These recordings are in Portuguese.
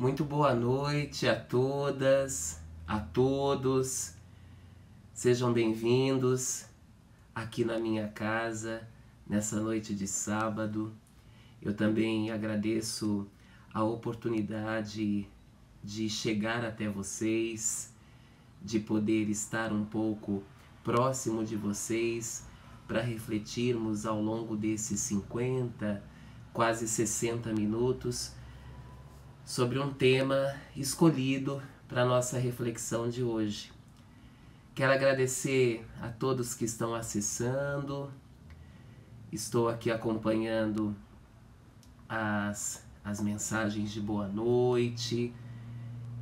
Muito boa noite a todas, a todos. Sejam bem-vindos aqui na minha casa, nessa noite de sábado. Eu também agradeço a oportunidade de chegar até vocês, de poder estar um pouco próximo de vocês para refletirmos ao longo desses 50, quase 60 minutos sobre um tema escolhido para a nossa reflexão de hoje. Quero agradecer a todos que estão acessando. Estou aqui acompanhando as mensagens de boa noite.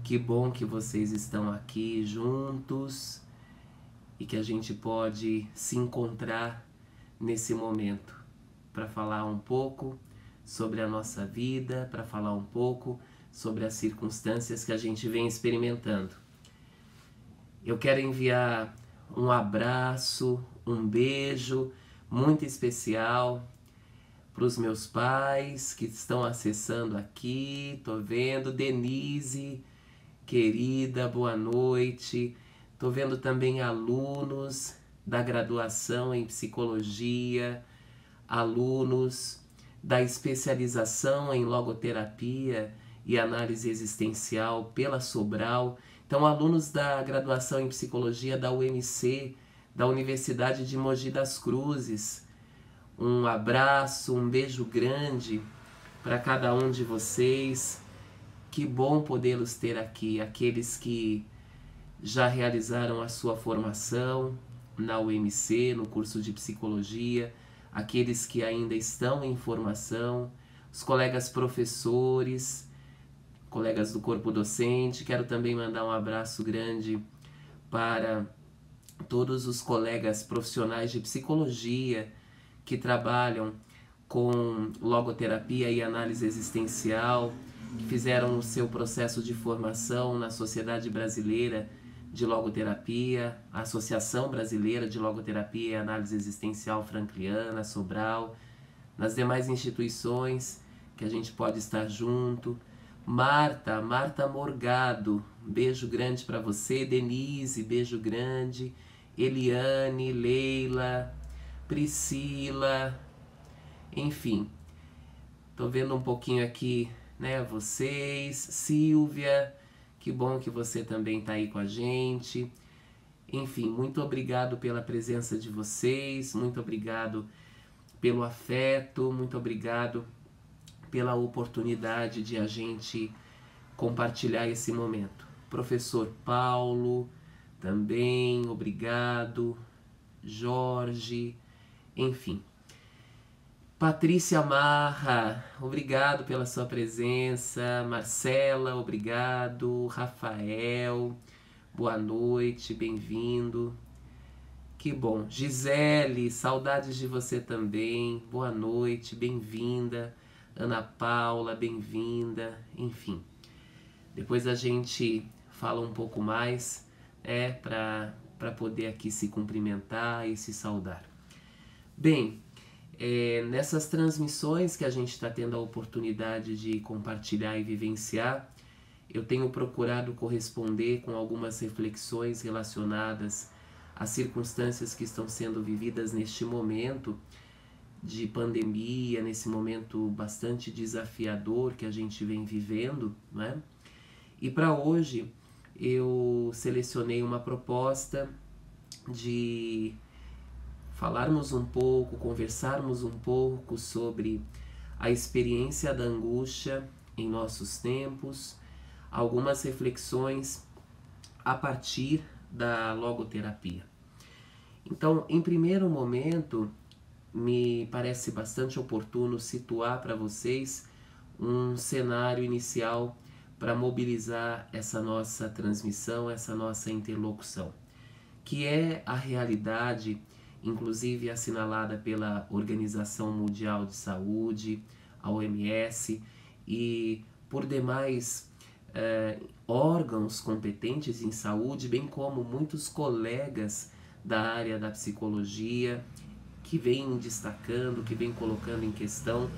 Que bom que vocês estão aqui juntos e que a gente pode se encontrar nesse momento para falar um pouco sobre a nossa vida, para falar um pouco sobre as circunstâncias que a gente vem experimentando. Eu quero enviar um abraço, um beijo muito especial para os meus pais que estão acessando aqui. Tô vendo Denise, querida, boa noite. Tô vendo também alunos da graduação em psicologia, alunos da especialização em logoterapia e análise existencial pela Sobral. Então, alunos da graduação em psicologia da UMC, da Universidade de Mogi das Cruzes. Um abraço, um beijo grande para cada um de vocês. Que bom podê-los ter aqui, aqueles que já realizaram a sua formação na UMC, no curso de psicologia, aqueles que ainda estão em formação, os colegas professores, colegas do corpo docente. Quero também mandar um abraço grande para todos os colegas profissionais de psicologia que trabalham com logoterapia e análise existencial, que fizeram o seu processo de formação na Sociedade Brasileira de Logoterapia, a Associação Brasileira de Logoterapia e Análise Existencial Frankliana, Sobral, nas demais instituições que a gente pode estar junto. Marta Morgado, beijo grande para você. Denise, beijo grande. Eliane, Leila, Priscila, enfim, tô vendo um pouquinho aqui, né, vocês. Silvia, que bom que você também tá aí com a gente. Enfim, muito obrigado pela presença de vocês, muito obrigado pelo afeto, muito obrigado pela oportunidade de a gente compartilhar esse momento. Professor Paulo, também, obrigado. Jorge, enfim. Patrícia Marra, obrigado pela sua presença. Marcela, obrigado. Rafael, boa noite, bem-vindo. Que bom. Gisele, saudades de você também. Boa noite, bem-vinda. Ana Paula, bem-vinda. Enfim, depois a gente fala um pouco mais, para poder aqui se cumprimentar e se saudar. Bem, nessas transmissões que a gente está tendo a oportunidade de compartilhar e vivenciar, eu tenho procurado corresponder com algumas reflexões relacionadas às circunstâncias que estão sendo vividas neste momento de pandemia, nesse momento bastante desafiador que a gente vem vivendo, né? E para hoje eu selecionei uma proposta de falarmos um pouco, conversarmos um pouco sobre a experiência da angústia em nossos tempos, algumas reflexões a partir da logoterapia. Então, em primeiro momento, me parece bastante oportuno situar para vocês um cenário inicial para mobilizar essa nossa transmissão, essa nossa interlocução, que é a realidade, inclusive assinalada pela Organização Mundial de Saúde, a OMS, e por demais órgãos competentes em saúde, bem como muitos colegas da área da psicologia, que vem destacando, que vem colocando em questão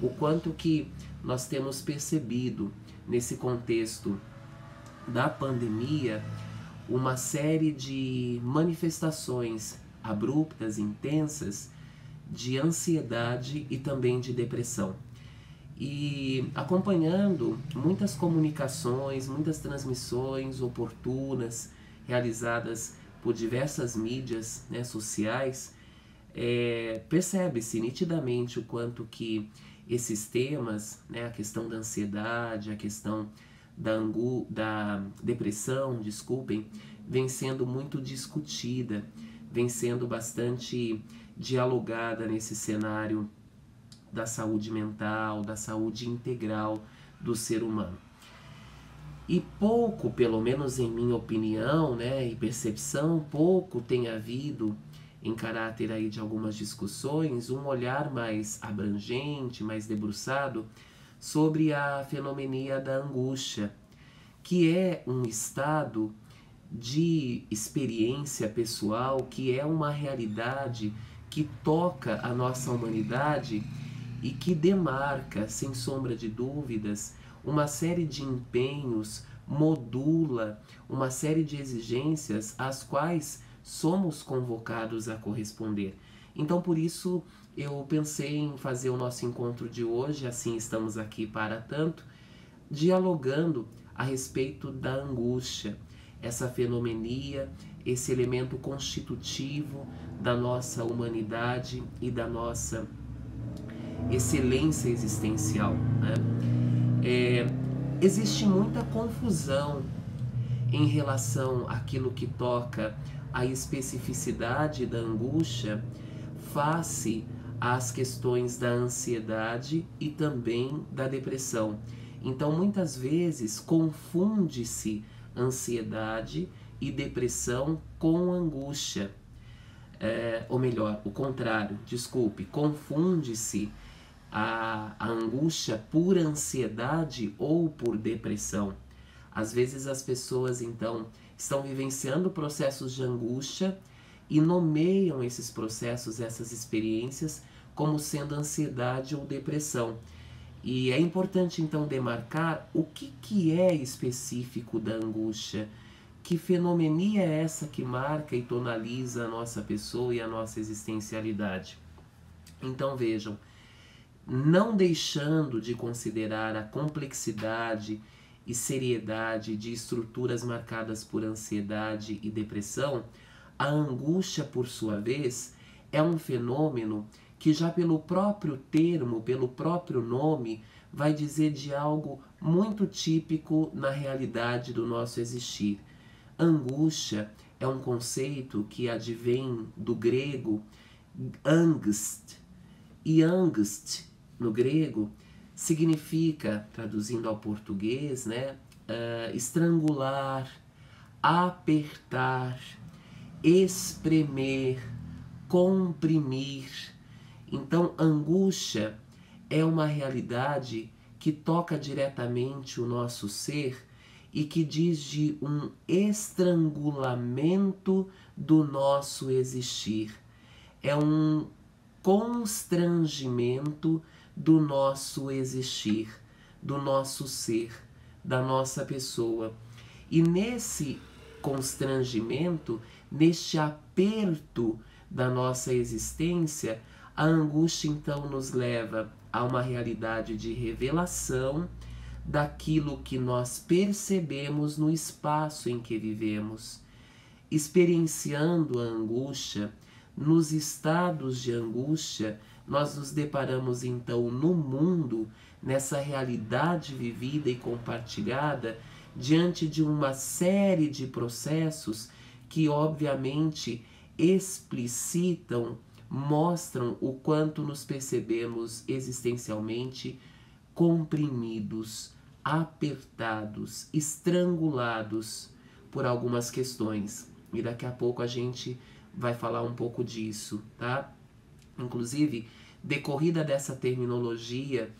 o quanto que nós temos percebido nesse contexto da pandemia, uma série de manifestações abruptas, intensas, de ansiedade e também de depressão. E acompanhando muitas comunicações, muitas transmissões oportunas realizadas por diversas mídias, né, sociais, percebe-se nitidamente o quanto que esses temas, né, a questão da ansiedade, a questão da depressão, desculpem, vem sendo muito discutida, vem sendo bastante dialogada nesse cenário da saúde mental, da saúde integral do ser humano. E pouco, pelo menos em minha opinião, né, e percepção, pouco tem havido, em caráter aí de algumas discussões, um olhar mais abrangente, mais debruçado sobre a fenomenia da angústia, que é um estado de experiência pessoal, que é uma realidade que toca a nossa humanidade e que demarca, sem sombra de dúvidas, uma série de empenhos, modula uma série de exigências às quais somos convocados a corresponder. Então, por isso, eu pensei em fazer o nosso encontro de hoje, assim estamos aqui para tanto, dialogando a respeito da angústia, essa fenomenia, esse elemento constitutivo da nossa humanidade e da nossa excelência existencial, né? Existe muita confusão em relação àquilo que toca à especificidade da angústia face às questões da ansiedade e também da depressão. Então, muitas vezes, confunde-se ansiedade e depressão com angústia. Ou melhor, o contrário, desculpe, confunde-se a angústia por ansiedade ou por depressão. Às vezes as pessoas, então, estão vivenciando processos de angústia e nomeiam esses processos, essas experiências, como sendo ansiedade ou depressão. E é importante, então, demarcar o que é específico da angústia. Que fenomenia é essa que marca e tonaliza a nossa pessoa e a nossa existencialidade? Então, vejam, não deixando de considerar a complexidade e seriedade de estruturas marcadas por ansiedade e depressão, a angústia, por sua vez, é um fenômeno que já pelo próprio termo, pelo próprio nome, vai dizer de algo muito típico na realidade do nosso existir. Angústia é um conceito que advém do grego angst, e angst, no grego, significa, traduzindo ao português, né, estrangular, apertar, espremer, comprimir. Então, angústia é uma realidade que toca diretamente o nosso ser e que diz de um estrangulamento do nosso existir. É um constrangimento do nosso existir, do nosso ser, da nossa pessoa. E nesse constrangimento, neste aperto da nossa existência, a angústia então nos leva a uma realidade de revelação daquilo que nós percebemos no espaço em que vivemos. Experienciando a angústia, nos estados de angústia, nós nos deparamos então no mundo, nessa realidade vivida e compartilhada, diante de uma série de processos que obviamente explicitam, mostram o quanto nos percebemos existencialmente comprimidos, apertados, estrangulados por algumas questões. E daqui a pouco a gente vai falar um pouco disso, tá? Inclusive, decorrida dessa terminologia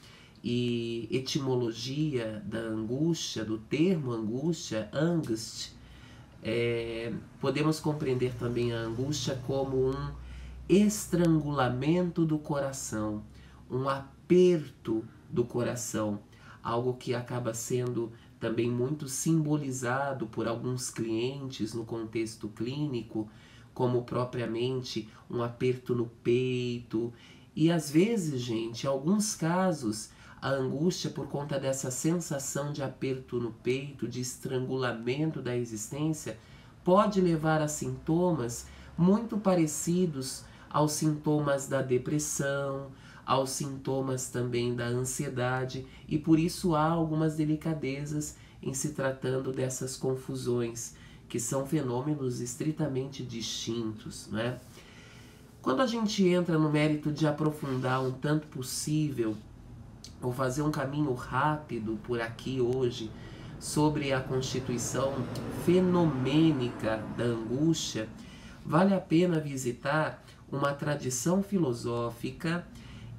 e etimologia da angústia, do termo angústia, angst, podemos compreender também a angústia como um estrangulamento do coração, um aperto do coração, algo que acaba sendo também muito simbolizado por alguns clientes no contexto clínico, como propriamente um aperto no peito. E às vezes, gente, em alguns casos, a angústia por conta dessa sensação de aperto no peito, de estrangulamento da existência, pode levar a sintomas muito parecidos aos sintomas da depressão, aos sintomas também da ansiedade, e por isso há algumas delicadezas em se tratando dessas confusões, que são fenômenos estritamente distintos, né? Quando a gente entra no mérito de aprofundar um tanto possível, ou fazer um caminho rápido por aqui hoje, sobre a constituição fenomênica da angústia, vale a pena visitar uma tradição filosófica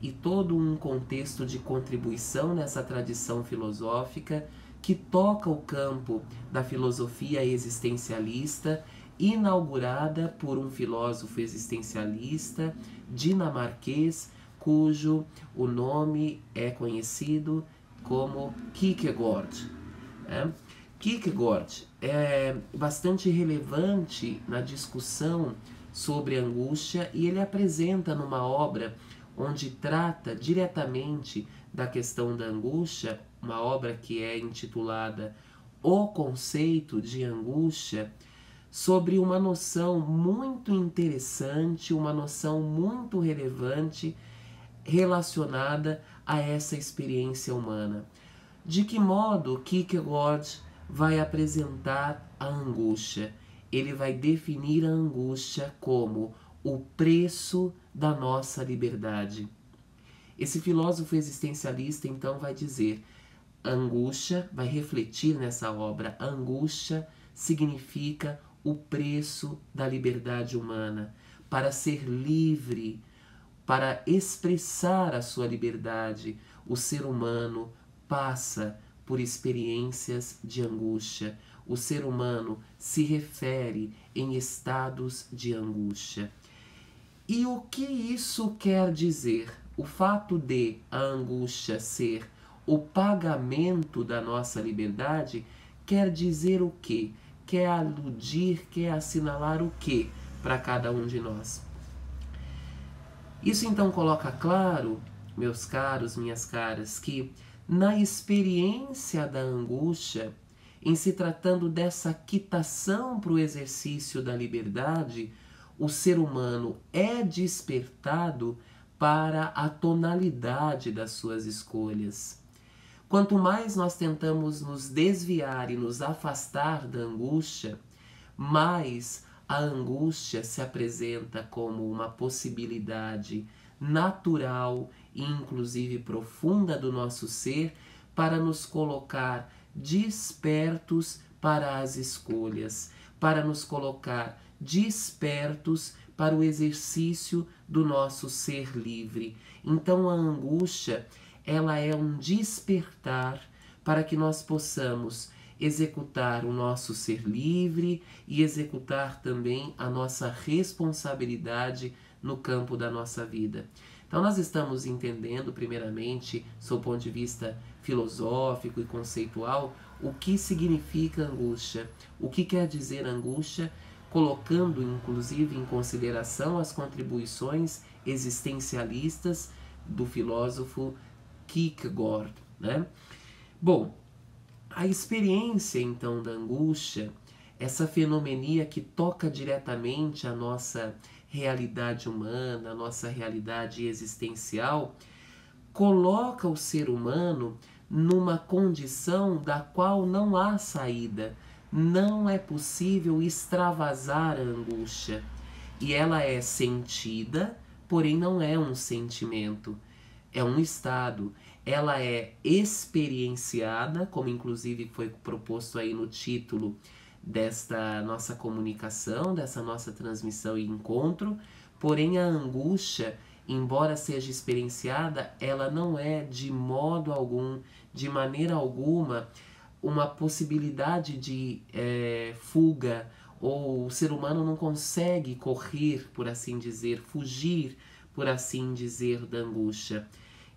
e todo um contexto de contribuição nessa tradição filosófica que toca o campo da filosofia existencialista, inaugurada por um filósofo existencialista dinamarquês, cujo o nome é conhecido como Kierkegaard. Kierkegaard é bastante relevante na discussão sobre angústia, e ele apresenta numa obra onde trata diretamente da questão da angústia, uma obra que é intitulada O Conceito de Angústia, sobre uma noção muito interessante, uma noção muito relevante relacionada a essa experiência humana. De que modo Kierkegaard vai apresentar a angústia? Ele vai definir a angústia como o preço da nossa liberdade. Esse filósofo existencialista então vai dizer, angústia, vai refletir nessa obra, angústia significa o preço da liberdade humana. Para ser livre, para expressar a sua liberdade, o ser humano passa por experiências de angústia. O ser humano se refere em estados de angústia. E o que isso quer dizer? O fato de a angústia ser o pagamento da nossa liberdade quer dizer o quê? Quer aludir, quer assinalar o quê para cada um de nós? Isso então coloca claro, meus caros, minhas caras, que na experiência da angústia, em se tratando dessa quitação para o exercício da liberdade, o ser humano é despertado para a tonalidade das suas escolhas. Quanto mais nós tentamos nos desviar e nos afastar da angústia, mais a angústia se apresenta como uma possibilidade natural e inclusive profunda do nosso ser para nos colocar despertos para as escolhas, para nos colocar despertos para o exercício do nosso ser livre. Então a angústia, ela é um despertar para que nós possamos executar o nosso ser livre e executar também a nossa responsabilidade no campo da nossa vida. Então nós estamos entendendo, primeiramente, sob o ponto de vista filosófico e conceitual, o que significa angústia, o que quer dizer angústia, colocando inclusive em consideração as contribuições existencialistas do filósofo Kierkegaard, né? Bom, a experiência então da angústia, essa fenomenia que toca diretamente a nossa realidade humana, a nossa realidade existencial, coloca o ser humano numa condição da qual não há saída. Não é possível extravasar a angústia. E ela é sentida, porém não é um sentimento. É um estado. Ela é experienciada, como inclusive foi proposto aí no título desta nossa comunicação, dessa nossa transmissão e encontro, porém a angústia, embora seja experienciada, ela não é de modo algum, de maneira alguma, uma possibilidade de fuga, ou o ser humano não consegue correr, por assim dizer, fugir, por assim dizer, da angústia.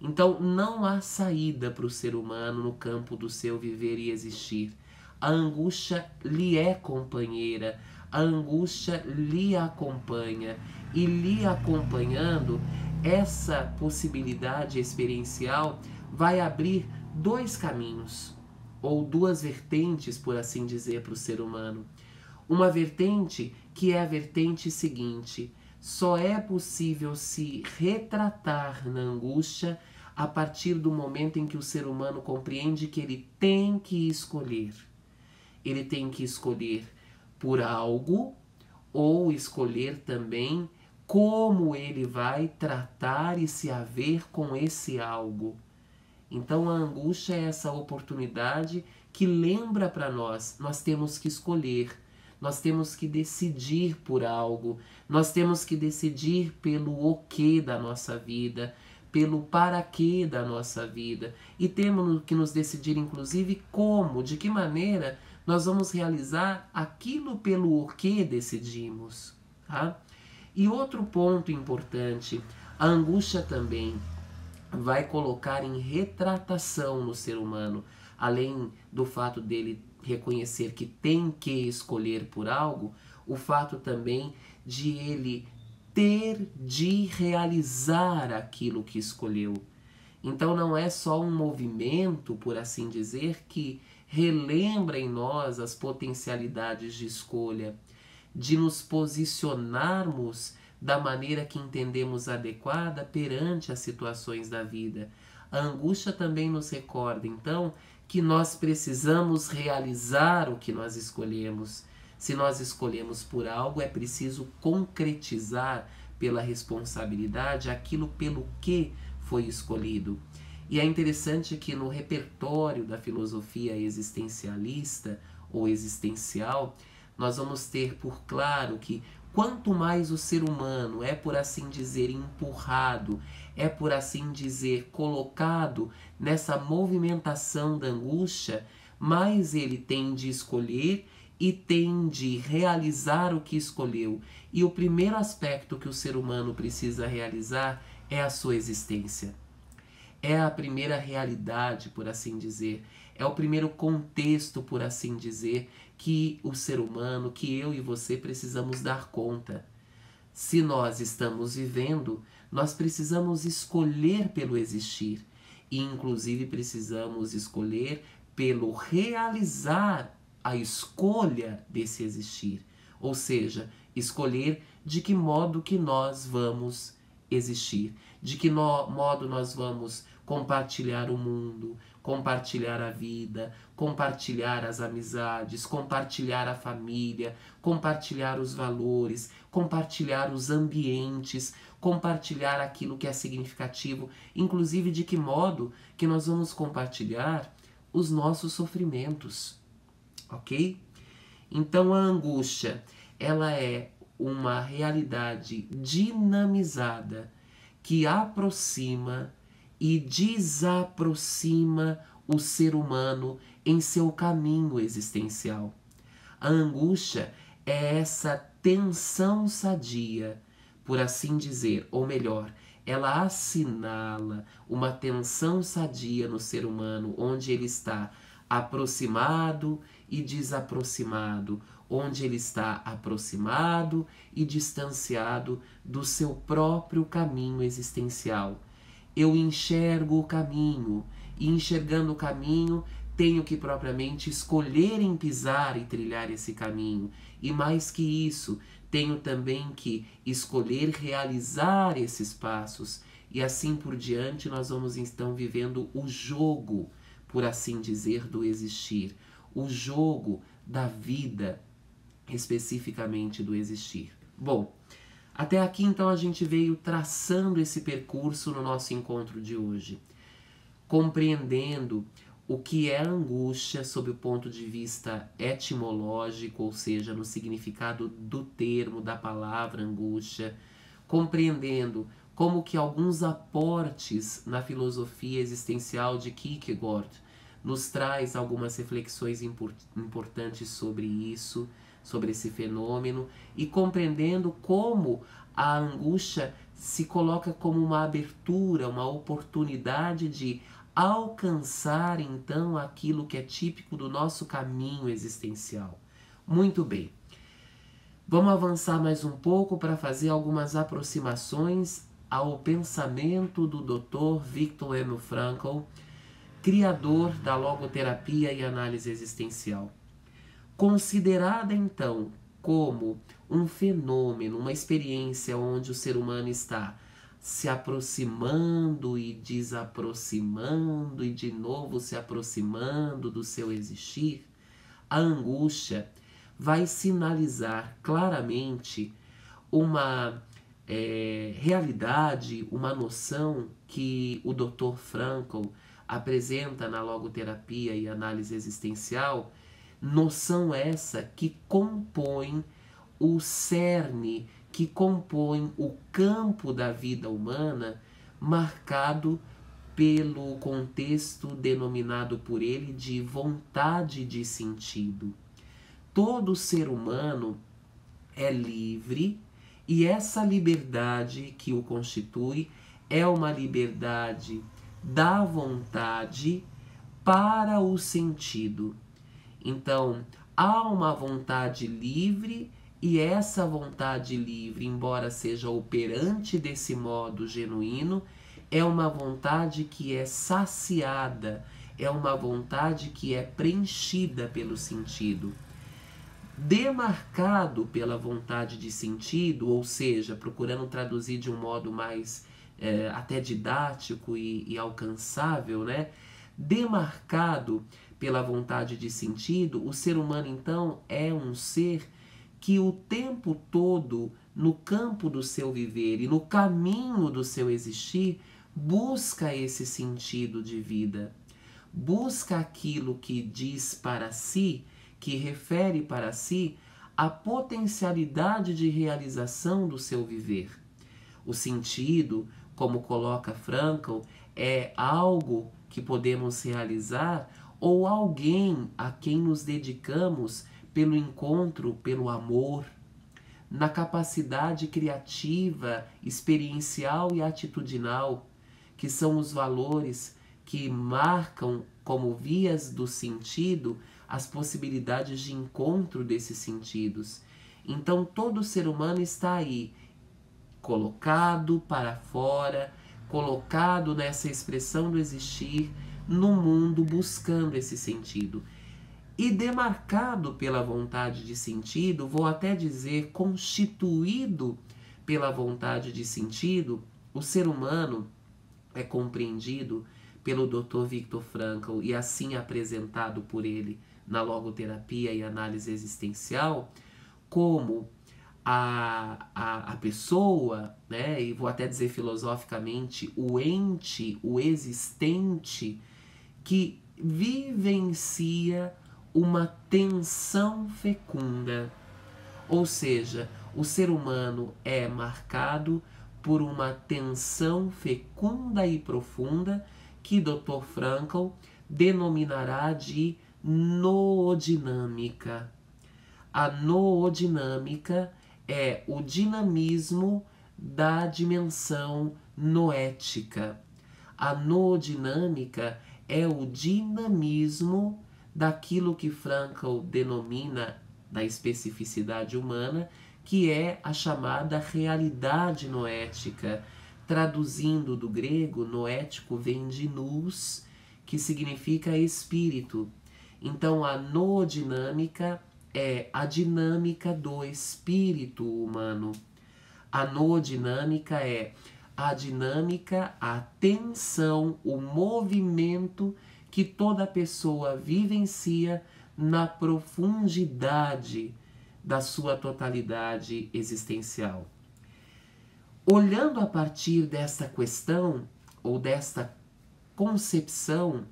Então não há saída para o ser humano no campo do seu viver e existir. A angústia lhe é companheira, a angústia lhe acompanha, e lhe acompanhando, essa possibilidade experiencial vai abrir dois caminhos, ou duas vertentes, por assim dizer, para o ser humano. Uma vertente que é a vertente seguinte: só é possível se retratar na angústia a partir do momento em que o ser humano compreende que ele tem que escolher. Ele tem que escolher por algo, ou escolher também como ele vai tratar e se haver com esse algo. Então a angústia é essa oportunidade que lembra para nós temos que escolher, nós temos que decidir por algo, nós temos que decidir pelo o que da nossa vida, pelo para quê da nossa vida, e temos que nos decidir inclusive como, de que maneira nós vamos realizar aquilo pelo o que decidimos. Tá? E outro ponto importante, a angústia também vai colocar em retratação no ser humano, além do fato dele reconhecer que tem que escolher por algo, o fato também de ele ter de realizar aquilo que escolheu. Então não é só um movimento, por assim dizer, que relembra em nós as potencialidades de escolha, de nos posicionarmos da maneira que entendemos adequada perante as situações da vida. A angústia também nos recorda, então, que nós precisamos realizar o que nós escolhemos. Se nós escolhemos por algo, é preciso concretizar pela responsabilidade aquilo pelo que foi escolhido. E é interessante que no repertório da filosofia existencialista ou existencial, nós vamos ter por claro que quanto mais o ser humano é, por assim dizer, empurrado, é, por assim dizer, colocado nessa movimentação da angústia, mais ele tem de escolher e tem de realizar o que escolheu. E o primeiro aspecto que o ser humano precisa realizar é a sua existência. É a primeira realidade, por assim dizer. É o primeiro contexto, por assim dizer, que o ser humano, que eu e você precisamos dar conta. Se nós estamos vivendo, nós precisamos escolher pelo existir. E inclusive precisamos escolher pelo realizar a escolha desse existir. Ou seja, escolher de que modo que nós vamos existir. De que modo nós vamos compartilhar o mundo, compartilhar a vida, compartilhar as amizades, compartilhar a família, compartilhar os valores, compartilhar os ambientes, compartilhar aquilo que é significativo, inclusive de que modo que nós vamos compartilhar os nossos sofrimentos, ok? Então a angústia, ela é uma realidade dinamizada que aproxima e desaproxima o ser humano em seu caminho existencial. A angústia é essa tensão sadia, por assim dizer, ou melhor, ela assinala uma tensão sadia no ser humano, onde ele está aproximado e desaproximado, onde ele está aproximado e distanciado do seu próprio caminho existencial. Eu enxergo o caminho, e enxergando o caminho, tenho que propriamente escolher em pisar e trilhar esse caminho. E mais que isso, tenho também que escolher realizar esses passos. E assim por diante, nós vamos então vivendo o jogo, por assim dizer, do existir. O jogo da vida, especificamente do existir. Bom, até aqui então a gente veio traçando esse percurso no nosso encontro de hoje, compreendendo o que é angústia sob o ponto de vista etimológico, ou seja, no significado do termo, da palavra angústia, compreendendo como que alguns aportes na filosofia existencial de Kierkegaard nos traz algumas reflexões importantes sobre isso, sobre esse fenômeno e compreendendo como a angústia se coloca como uma abertura, uma oportunidade de alcançar então aquilo que é típico do nosso caminho existencial. Muito bem. Vamos avançar mais um pouco para fazer algumas aproximações ao pensamento do Dr. Viktor Emil Frankl, criador da logoterapia e análise existencial. Considerada então como um fenômeno, uma experiência onde o ser humano está se aproximando e desaproximando e de novo se aproximando do seu existir, a angústia vai sinalizar claramente uma realidade, uma noção que o Dr. Frankl apresenta na logoterapia e análise existencial, noção essa que compõe o cerne, que compõe o campo da vida humana, marcado pelo contexto denominado por ele de vontade de sentido. Todo ser humano é livre e essa liberdade que o constitui é uma liberdade da vontade para o sentido. Então, há uma vontade livre e essa vontade livre, embora seja operante desse modo genuíno, é uma vontade que é saciada, é uma vontade que é preenchida pelo sentido. Demarcado pela vontade de sentido, ou seja, procurando traduzir de um modo mais até didático e alcançável, né? Demarcado pela vontade de sentido, o ser humano então é um ser que o tempo todo, no campo do seu viver e no caminho do seu existir, busca esse sentido de vida, busca aquilo que diz para si, que refere para si a potencialidade de realização do seu viver. O sentido, como coloca Frankl, é algo que podemos realizar ou alguém a quem nos dedicamos pelo encontro, pelo amor, na capacidade criativa, experiencial e atitudinal, que são os valores que marcam como vias do sentido as possibilidades de encontro desses sentidos. Então todo ser humano está aí, colocado para fora, colocado nessa expressão do existir, no mundo buscando esse sentido. E demarcado pela vontade de sentido, vou até dizer constituído pela vontade de sentido, o ser humano é compreendido pelo Dr. Viktor Frankl e assim apresentado por ele na logoterapia e análise existencial como a pessoa, né, e vou até dizer filosoficamente, o ente, o existente, que vivencia uma tensão fecunda. Ou seja, o ser humano é marcado por uma tensão fecunda e profunda que Dr. Frankl denominará de noodinâmica. A noodinâmica é o dinamismo da dimensão noética. A noodinâmica é o dinamismo daquilo que Frankl denomina da especificidade humana, que é a chamada realidade noética. Traduzindo do grego, noético vem de nous, que significa espírito. Então a noodinâmica é a dinâmica do espírito humano. A noodinâmica é a dinâmica, a tensão, o movimento que toda pessoa vivencia na profundidade da sua totalidade existencial. Olhando a partir desta questão, ou desta concepção,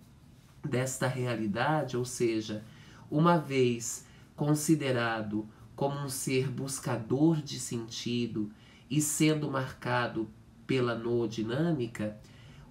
desta realidade, ou seja, uma vez considerado como um ser buscador de sentido e sendo marcado pela noodinâmica,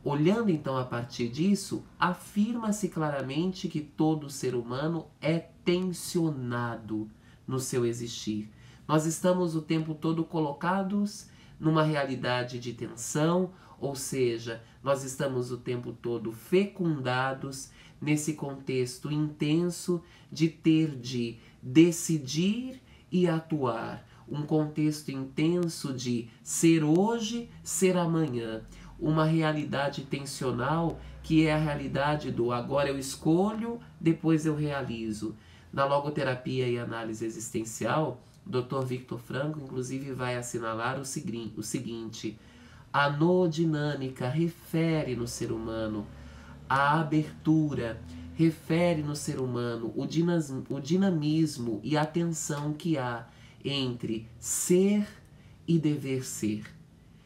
olhando então a partir disso, afirma-se claramente que todo ser humano é tensionado no seu existir. Nós estamos o tempo todo colocados numa realidade de tensão, ou seja, nós estamos o tempo todo fecundados nesse contexto intenso de ter de decidir e atuar. Um contexto intenso de ser hoje, ser amanhã. Uma realidade tensional que é a realidade do agora eu escolho, depois eu realizo. Na logoterapia e análise existencial, o Dr. Viktor Frankl, inclusive, vai assinalar o seguinte: a noodinâmica refere no ser humano a abertura, refere no ser humano o dinamismo e a tensão que há entre ser e dever ser.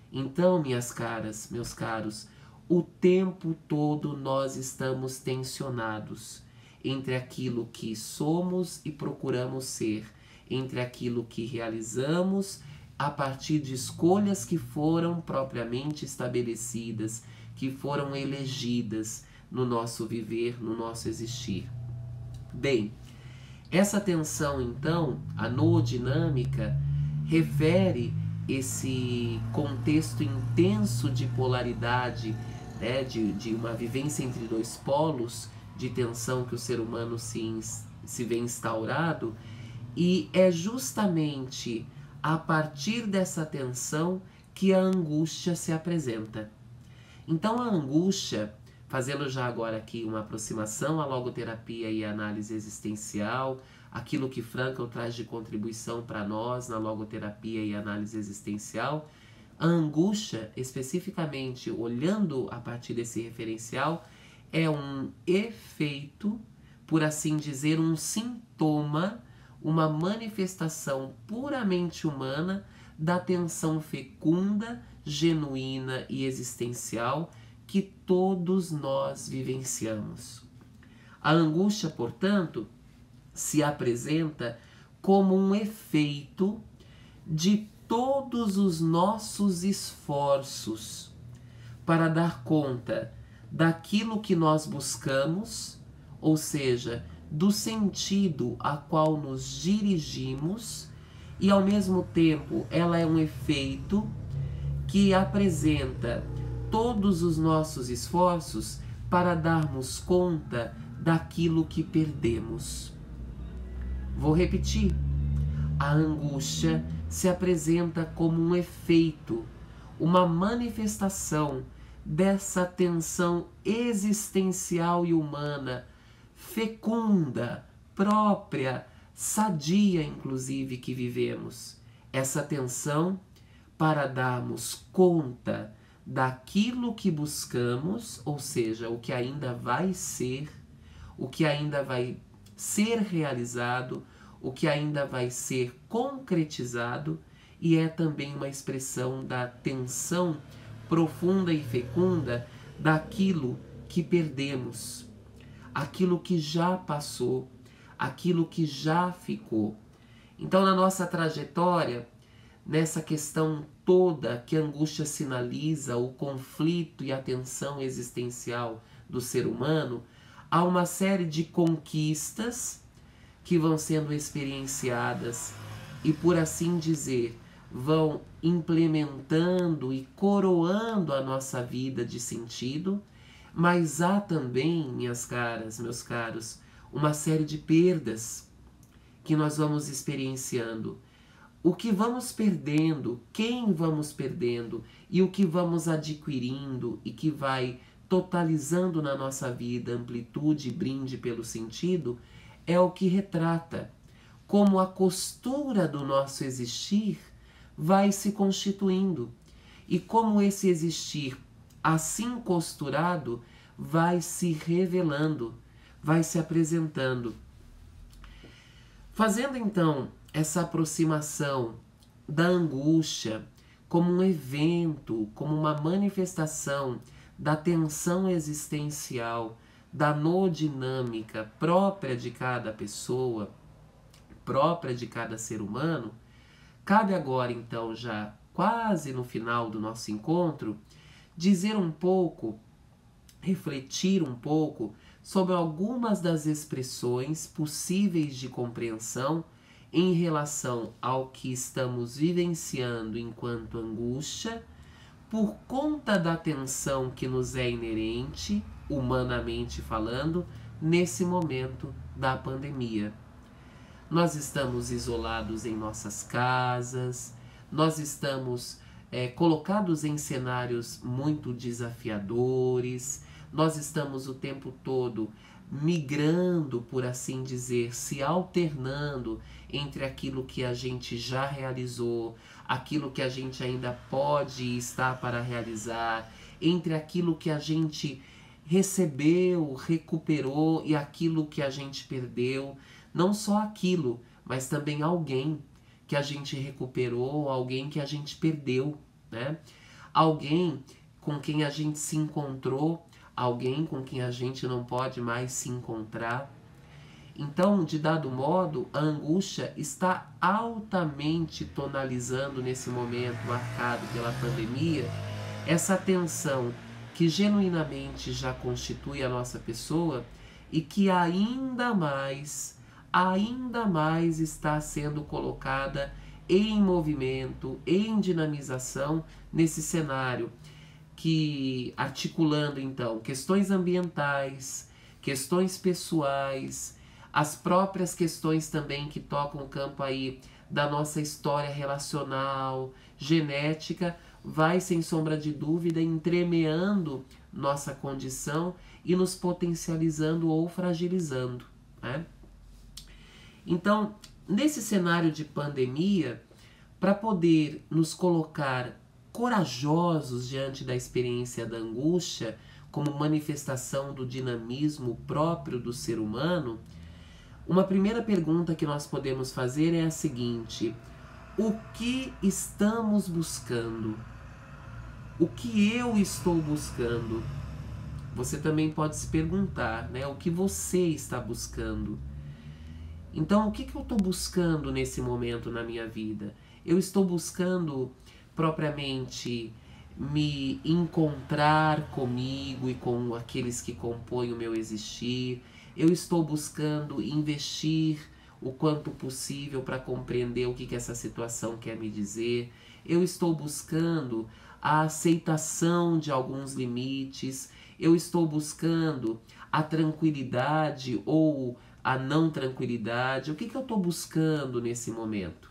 Então, minhas caras, meus caros, o tempo todo nós estamos tensionados entre aquilo que somos e procuramos ser, entre aquilo que realizamos a partir de escolhas que foram propriamente estabelecidas, que foram elegidas no nosso viver, no nosso existir. Bem, essa tensão, então, a noodinâmica, refere esse contexto intenso de polaridade, né, de uma vivência entre dois polos de tensão que o ser humano se vê instaurado, e é justamente a partir dessa tensão que a angústia se apresenta. Então a angústia, fazendo já agora aqui uma aproximação à logoterapia e à análise existencial, aquilo que Frankl traz de contribuição para nós na logoterapia e análise existencial, a angústia, especificamente olhando a partir desse referencial, é um efeito, por assim dizer, um sintoma, uma manifestação puramente humana da tensão fecunda, genuína e existencial que todos nós vivenciamos. A angústia, portanto, se apresenta como um efeito de todos os nossos esforços para dar conta daquilo que nós buscamos, ou seja, do sentido a qual nos dirigimos, e ao mesmo tempo ela é um efeito que apresenta todos os nossos esforços para darmos conta daquilo que perdemos. Vou repetir. A angústia se apresenta como um efeito, uma manifestação dessa tensão existencial e humana, fecunda, própria, sadia, inclusive, que vivemos. Essa tensão para darmos conta daquilo que buscamos, ou seja, o que ainda vai ser, o que ainda vai ser realizado, o que ainda vai ser concretizado, e é também uma expressão da tensão profunda e fecunda daquilo que perdemos, aquilo que já passou, aquilo que já ficou. Então, na nossa trajetória, nessa questão toda que a angústia sinaliza, o conflito e a tensão existencial do ser humano, há uma série de conquistas que vão sendo experienciadas e, por assim dizer, vão implementando e coroando a nossa vida de sentido, mas há também, minhas caras, meus caros, uma série de perdas que nós vamos experienciando. O que vamos perdendo, quem vamos perdendo e o que vamos adquirindo e que vai totalizando na nossa vida amplitude e brinde pelo sentido, é o que retrata como a costura do nosso existir vai se constituindo e como esse existir assim costurado vai se revelando, vai se apresentando. Fazendo então essa aproximação da angústia como um evento, como uma manifestação da tensão existencial, da noodinâmica própria de cada pessoa, própria de cada ser humano, cabe agora então, já quase no final do nosso encontro, dizer um pouco, refletir um pouco sobre algumas das expressões possíveis de compreensão em relação ao que estamos vivenciando enquanto angústia, por conta da tensão que nos é inerente, humanamente falando, nesse momento da pandemia. Nós estamos isolados em nossas casas, nós estamos colocados em cenários muito desafiadores, nós estamos o tempo todo migrando, por assim dizer, se alternando entre aquilo que a gente já realizou, aquilo que a gente ainda pode estar para realizar, entre aquilo que a gente recebeu, recuperou e aquilo que a gente perdeu. Não só aquilo, mas também alguém que a gente recuperou, alguém que a gente perdeu, né? Alguém com quem a gente se encontrou, alguém com quem a gente não pode mais se encontrar. Então, de dado modo, a angústia está altamente tonalizando nesse momento marcado pela pandemia, essa tensão que genuinamente já constitui a nossa pessoa e que ainda mais está sendo colocada em movimento, em dinamização nesse cenário, que articulando então questões ambientais, questões pessoais, as próprias questões também que tocam o campo aí da nossa história relacional, genética, vai sem sombra de dúvida entremeando nossa condição e nos potencializando ou fragilizando, né? Então, nesse cenário de pandemia, para poder nos colocar corajosos diante da experiência da angústia, como manifestação do dinamismo próprio do ser humano, uma primeira pergunta que nós podemos fazer é a seguinte: o que estamos buscando? O que eu estou buscando? Você também pode se perguntar, né? O que você está buscando? Então, o que eu estou buscando nesse momento na minha vida? Eu estou buscando propriamente me encontrar comigo e com aqueles que compõem o meu existir. Eu estou buscando investir o quanto possível para compreender o que essa situação quer me dizer. Eu estou buscando a aceitação de alguns limites. Eu estou buscando a tranquilidade ou a não tranquilidade. O que eu estou buscando nesse momento?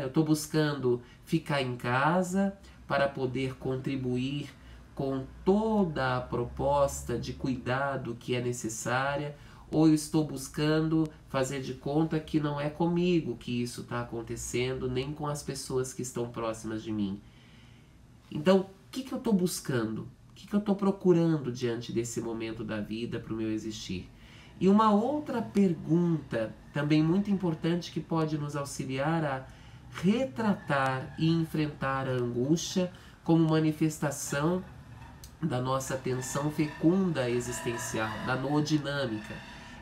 Eu estou buscando ficar em casa para poder contribuir com toda a proposta de cuidado que é necessária, ou eu estou buscando fazer de conta que não é comigo que isso está acontecendo, nem com as pessoas que estão próximas de mim. Então, o que eu estou buscando? O que eu estou procurando diante desse momento da vida para o meu existir? E uma outra pergunta, também muito importante, que pode nos auxiliar a retratar e enfrentar a angústia como manifestação da nossa tensão fecunda existencial, da noodinâmica,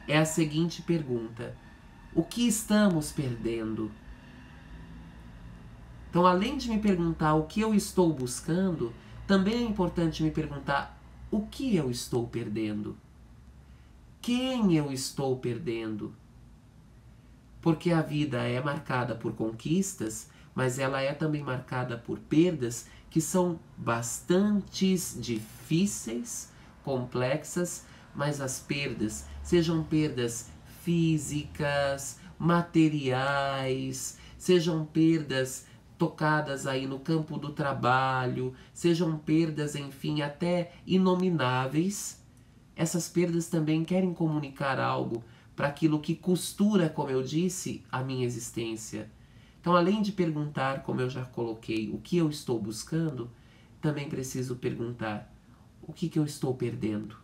é a seguinte pergunta: o que estamos perdendo? Então, além de me perguntar o que eu estou buscando, também é importante me perguntar o que eu estou perdendo. Quem eu estou perdendo? Porque a vida é marcada por conquistas, mas ela é também marcada por perdas que são bastante difíceis, complexas, mas as perdas, sejam perdas físicas, materiais, sejam perdas tocadas aí no campo do trabalho, sejam perdas, enfim, até inomináveis, essas perdas também querem comunicar algo para aquilo que costura, como eu disse, a minha existência. Então, além de perguntar, como eu já coloquei, o que eu estou buscando, também preciso perguntar o que eu estou perdendo.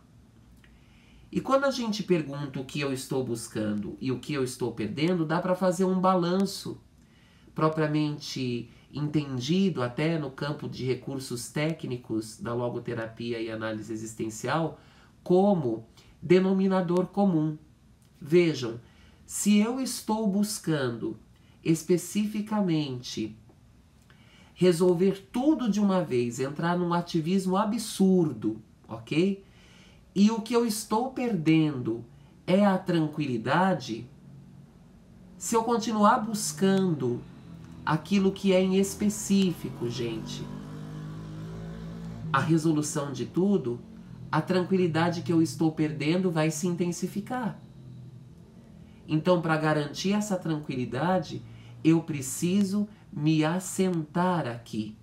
E quando a gente pergunta o que eu estou buscando e o que eu estou perdendo, dá para fazer um balanço propriamente entendido, até no campo de recursos técnicos da logoterapia e análise existencial, como denominador comum. Vejam, se eu estou buscando especificamente resolver tudo de uma vez, entrar num ativismo absurdo, ok? E o que eu estou perdendo é a tranquilidade, Se eu continuar buscando aquilo que é em específico, gente, a resolução de tudo, a tranquilidade que eu estou perdendo vai se intensificar. Então, para garantir essa tranquilidade, eu preciso me assentar aqui,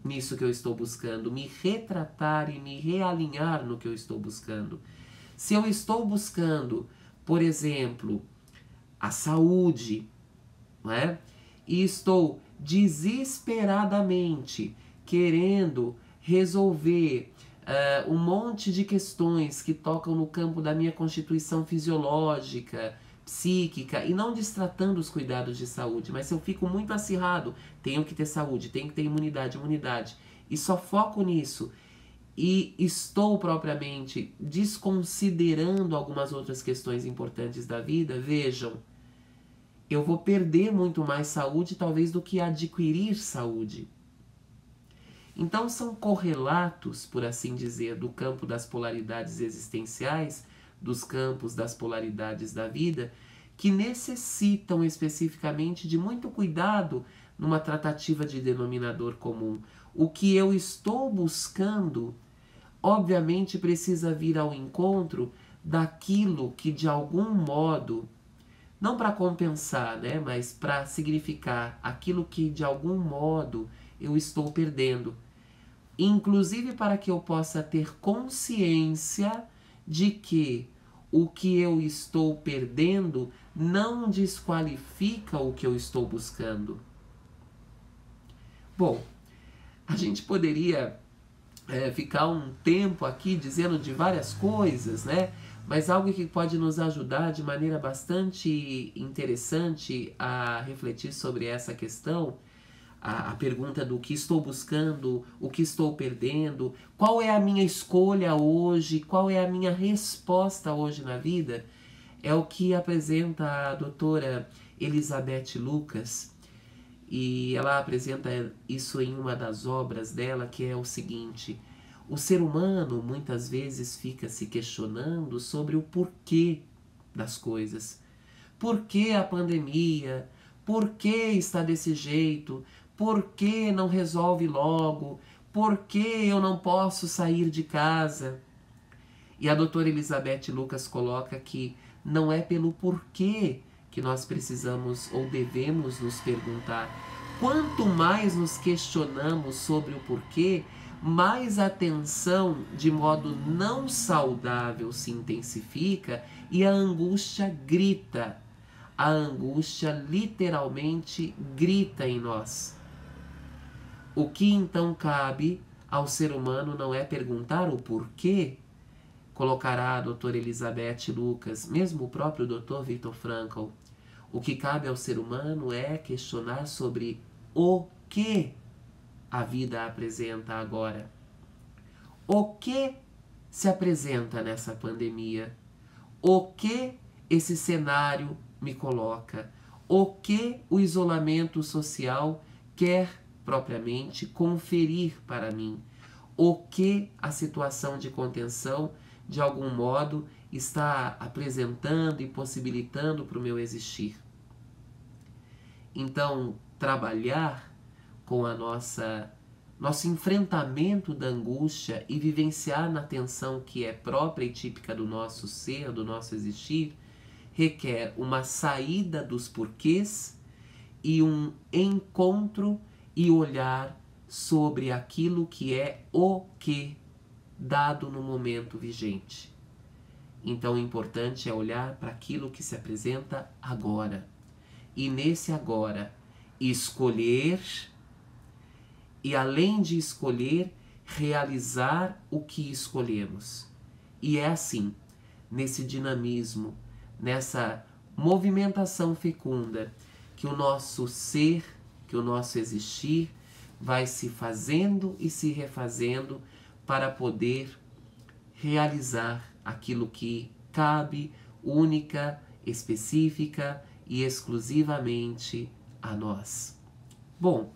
nisso que eu estou buscando, me retratar e me realinhar no que eu estou buscando. Se eu estou buscando, por exemplo, a saúde, não é? E estou desesperadamente querendo resolver um monte de questões que tocam no campo da minha constituição fisiológica, psíquica, e não destratando os cuidados de saúde, mas se eu fico muito acirrado, tenho que ter saúde, tenho que ter imunidade, e só foco nisso, e estou propriamente desconsiderando algumas outras questões importantes da vida, vejam, eu vou perder muito mais saúde talvez do que adquirir saúde. Então são correlatos, por assim dizer, do campo das polaridades existenciais, dos campos das polaridades da vida, que necessitam especificamente de muito cuidado numa tratativa de denominador comum. O que eu estou buscando, obviamente, precisa vir ao encontro daquilo que de algum modo, não para compensar, né, mas para significar aquilo que de algum modo eu estou perdendo. Inclusive para que eu possa ter consciência de que o que eu estou perdendo não desqualifica o que eu estou buscando. Bom, a gente poderia ficar um tempo aqui dizendo de várias coisas, né? Mas algo que pode nos ajudar de maneira bastante interessante a refletir sobre essa questão, a pergunta do que estou buscando, o que estou perdendo, qual é a minha escolha hoje, qual é a minha resposta hoje na vida, é o que apresenta a doutora Elizabeth Lucas, e ela apresenta isso em uma das obras dela, que é o seguinte: o ser humano muitas vezes fica se questionando sobre o porquê das coisas. Por que a pandemia? Por que está desse jeito? Por que não resolve logo? Por que eu não posso sair de casa? E a doutora Elizabeth Lucas coloca que não é pelo porquê que nós precisamos ou devemos nos perguntar. Quanto mais nos questionamos sobre o porquê, mais a tensão de modo não saudável se intensifica e a angústia grita. A angústia literalmente grita em nós. O que então cabe ao ser humano não é perguntar o porquê, colocará a doutora Elizabeth Lucas, mesmo o próprio Dr. Viktor Frankl. O que cabe ao ser humano é questionar sobre o que a vida apresenta agora. O que se apresenta nessa pandemia? O que esse cenário me coloca? O que o isolamento social quer propriamente conferir para mim? O que a situação de contenção, de algum modo, está apresentando e possibilitando para o meu existir? Então, trabalhar com a nosso enfrentamento da angústia e vivenciar na tensão que é própria e típica do nosso ser, do nosso existir, requer uma saída dos porquês e um encontro e olhar sobre aquilo que é o que dado no momento vigente. Então o importante é olhar para aquilo que se apresenta agora. E nesse agora, escolher e, além de escolher, realizar o que escolhemos. E é assim, nesse dinamismo, nessa movimentação fecunda, que o nosso ser, que o nosso existir vai se fazendo e se refazendo para poder realizar aquilo que cabe única, específica e exclusivamente a nós. Bom,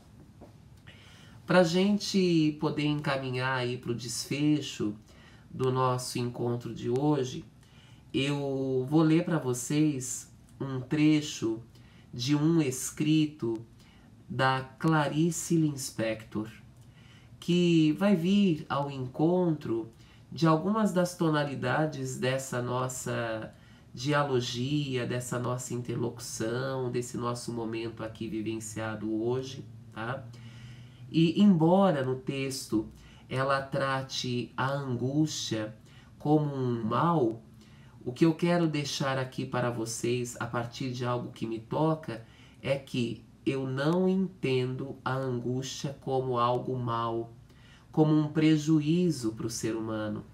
para a gente poder encaminhar aí para o desfecho do nosso encontro de hoje, eu vou ler para vocês um trecho de um escrito da Clarice Lispector, que vai vir ao encontro de algumas das tonalidades dessa nossa dialogia, dessa nossa interlocução, desse nosso momento aqui vivenciado hoje, tá? E embora no texto ela trate a angústia como um mal, o que eu quero deixar aqui para vocês, a partir de algo que me toca, é que eu não entendo a angústia como algo mal, como um prejuízo para o ser humano.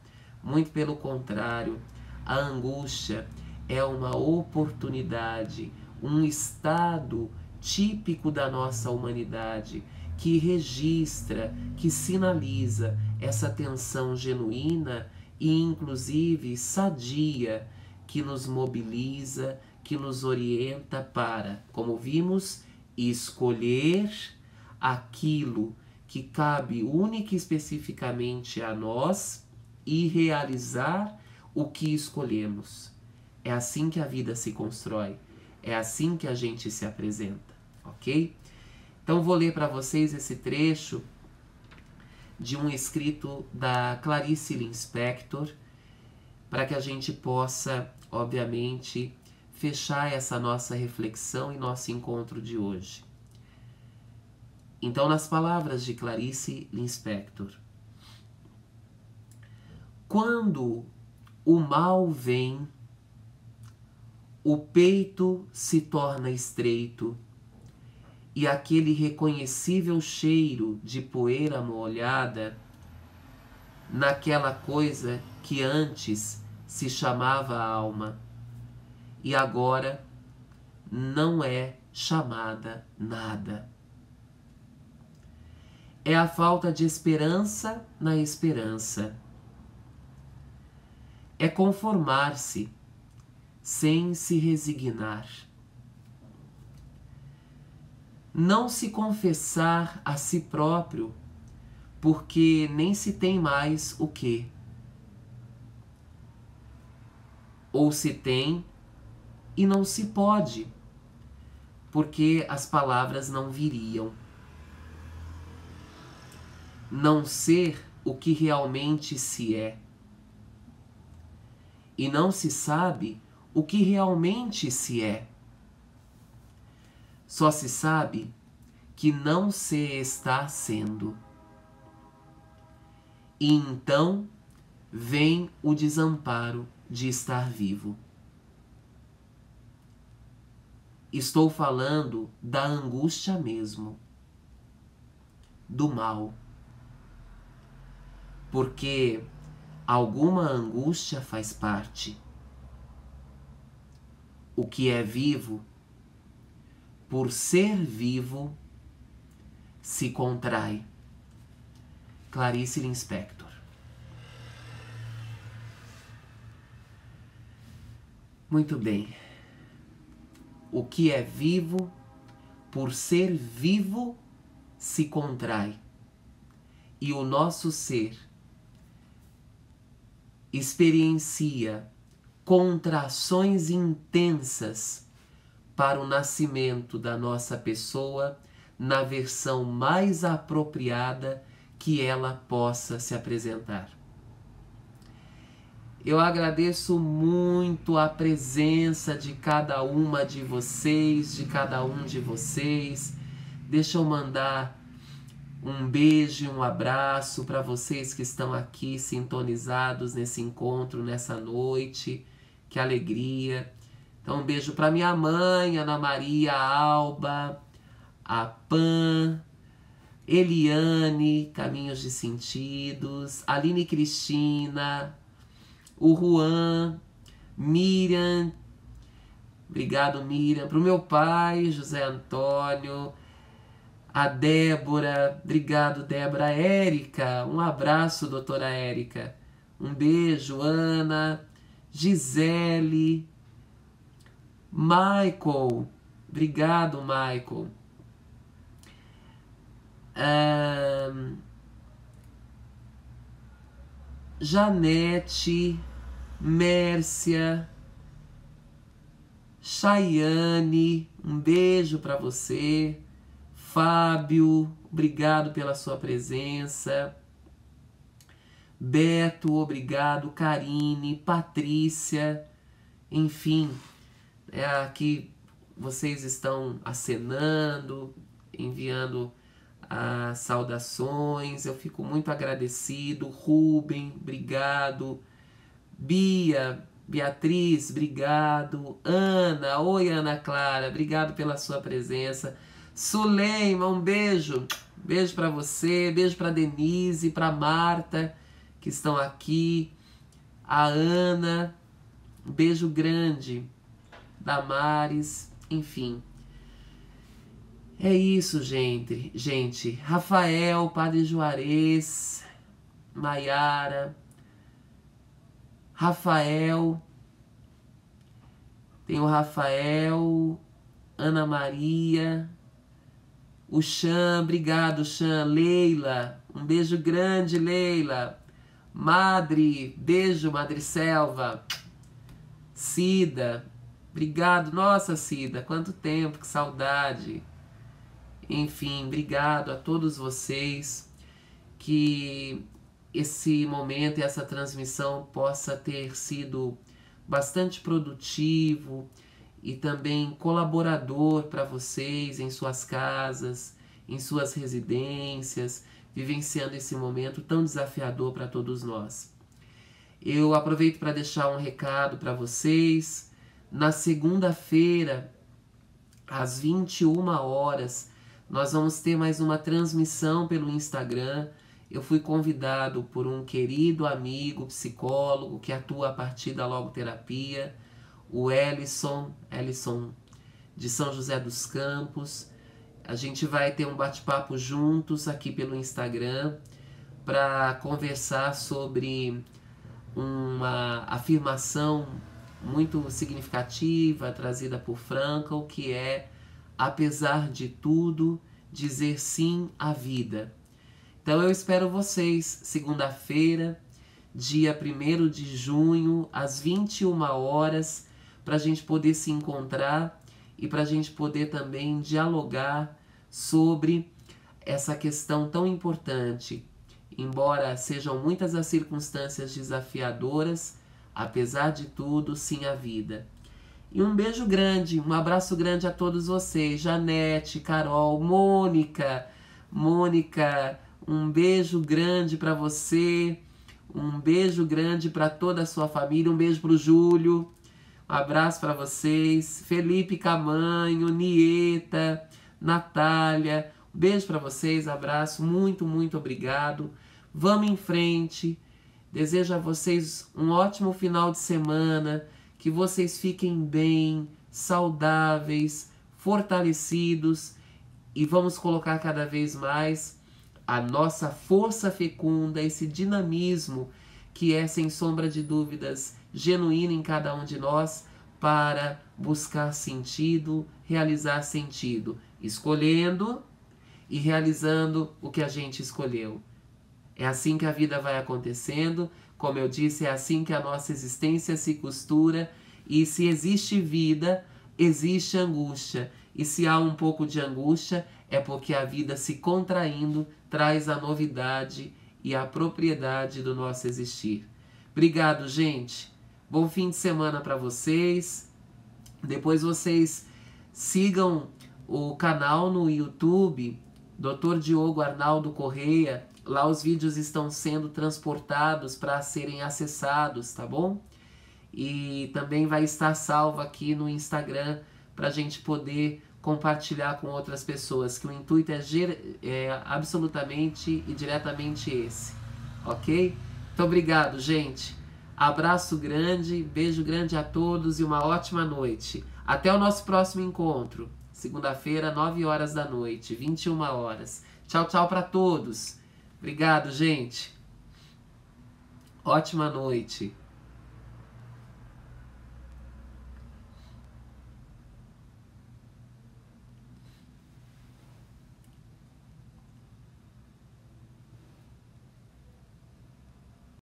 Muito pelo contrário, a angústia é uma oportunidade, um estado típico da nossa humanidade, que registra, que sinaliza essa tensão genuína e inclusive sadia, que nos mobiliza, que nos orienta para, como vimos, escolher aquilo que cabe única e especificamente a nós e realizar o que escolhemos. É assim que a vida se constrói, é assim que a gente se apresenta, ok? Então vou ler para vocês esse trecho de um escrito da Clarice Lispector, para que a gente possa, obviamente, fechar essa nossa reflexão e nosso encontro de hoje. Então, nas palavras de Clarice Lispector: quando o mal vem, o peito se torna estreito e aquele reconhecível cheiro de poeira molhada naquela coisa que antes se chamava alma e agora não é chamada nada. É a falta de esperança na esperança. É conformar-se sem se resignar. Não se confessar a si próprio, porque nem se tem mais o quê. Ou se tem e não se pode, porque as palavras não viriam. Não ser o que realmente se é. E não se sabe o que realmente se é. Só se sabe que não se está sendo. E então vem o desamparo de estar vivo. Estou falando da angústia mesmo, do mal. Porque alguma angústia faz parte. O que é vivo, por ser vivo, se contrai. Clarice Lispector. Muito bem. O que é vivo, por ser vivo, se contrai. E o nosso ser experiencia contrações intensas para o nascimento da nossa pessoa na versão mais apropriada que ela possa se apresentar. Eu agradeço muito a presença de cada uma de vocês, de cada um de vocês. Deixa eu mandar um beijo e um abraço para vocês que estão aqui sintonizados nesse encontro, nessa noite. Que alegria. Então um beijo para minha mãe, Ana Maria Alba, a Pan, Eliane, Caminhos de Sentidos, Aline Cristina, o Juan, Miriam, obrigado Miriam, para o meu pai, José Antônio, a Débora, obrigado Débora, a Érica, um abraço doutora Érica, um beijo Ana, Gisele, Michael, obrigado Michael, Janete, Mércia, Chayane, um beijo para você. Fábio, obrigado pela sua presença. Beto, obrigado. Karine, Patrícia, enfim, aqui vocês estão acenando, enviando as saudações, eu fico muito agradecido. Rubem, obrigado. Bia, Beatriz, obrigado. Ana, oi Ana Clara, obrigado pela sua presença. Suleima, um beijo. Beijo para você, beijo para Denise, para Marta, que estão aqui. A Ana, um beijo grande. Damares, enfim. É isso, gente. Rafael, Padre Juarez, Maiara, Rafael, tem o Rafael, Ana Maria, o Chan, obrigado Chan, Leila, um beijo grande Leila, Madre, beijo Madre Selva, Cida, obrigado, nossa Cida, quanto tempo, que saudade. Enfim, obrigado a todos vocês, que esse momento e essa transmissão possa ter sido bastante produtivo e também colaborador para vocês em suas casas, em suas residências, vivenciando esse momento tão desafiador para todos nós. Eu aproveito para deixar um recado para vocês. Na segunda-feira, às 21 horas, nós vamos ter mais uma transmissão pelo Instagram. Eu fui convidado por um querido amigo, psicólogo, que atua a partir da logoterapia, o Ellison de São José dos Campos. A gente vai ter um bate-papo juntos aqui pelo Instagram para conversar sobre uma afirmação muito significativa trazida por Frankl, que é: apesar de tudo, dizer sim à vida. Então eu espero vocês segunda-feira, dia 1º de junho, às 21 horas, para a gente poder se encontrar e para a gente poder também dialogar sobre essa questão tão importante. Embora sejam muitas as circunstâncias desafiadoras, apesar de tudo, sim à vida. E um beijo grande, um abraço grande a todos vocês. Janete, Carol, Mônica, um beijo grande para você. Um beijo grande para toda a sua família. Um beijo para o Júlio. Um abraço para vocês. Felipe Camanho, Nieta, Natália. Um beijo para vocês, abraço. Muito, muito obrigado. Vamos em frente. Desejo a vocês um ótimo final de semana. Que vocês fiquem bem, saudáveis, fortalecidos. E vamos colocar cada vez mais a nossa força fecunda, esse dinamismo que é, sem sombra de dúvidas, genuíno em cada um de nós, para buscar sentido, realizar sentido, escolhendo e realizando o que a gente escolheu. É assim que a vida vai acontecendo. Como eu disse, é assim que a nossa existência se costura. E se existe vida, existe angústia. E se há um pouco de angústia, é porque a vida se contraindo traz a novidade e a propriedade do nosso existir. Obrigado, gente. Bom fim de semana para vocês. Depois vocês sigam o canal no YouTube, Dr. Diogo Arnaldo Correia. Lá os vídeos estão sendo transportados para serem acessados, tá bom? E também vai estar salvo aqui no Instagram para a gente poder compartilhar com outras pessoas, que o intuito é absolutamente e diretamente esse, ok? Muito obrigado, gente. Abraço grande, beijo grande a todos e uma ótima noite. Até o nosso próximo encontro, segunda-feira, 9 horas da noite, 21 horas. Tchau, tchau para todos. Obrigado, gente. Ótima noite.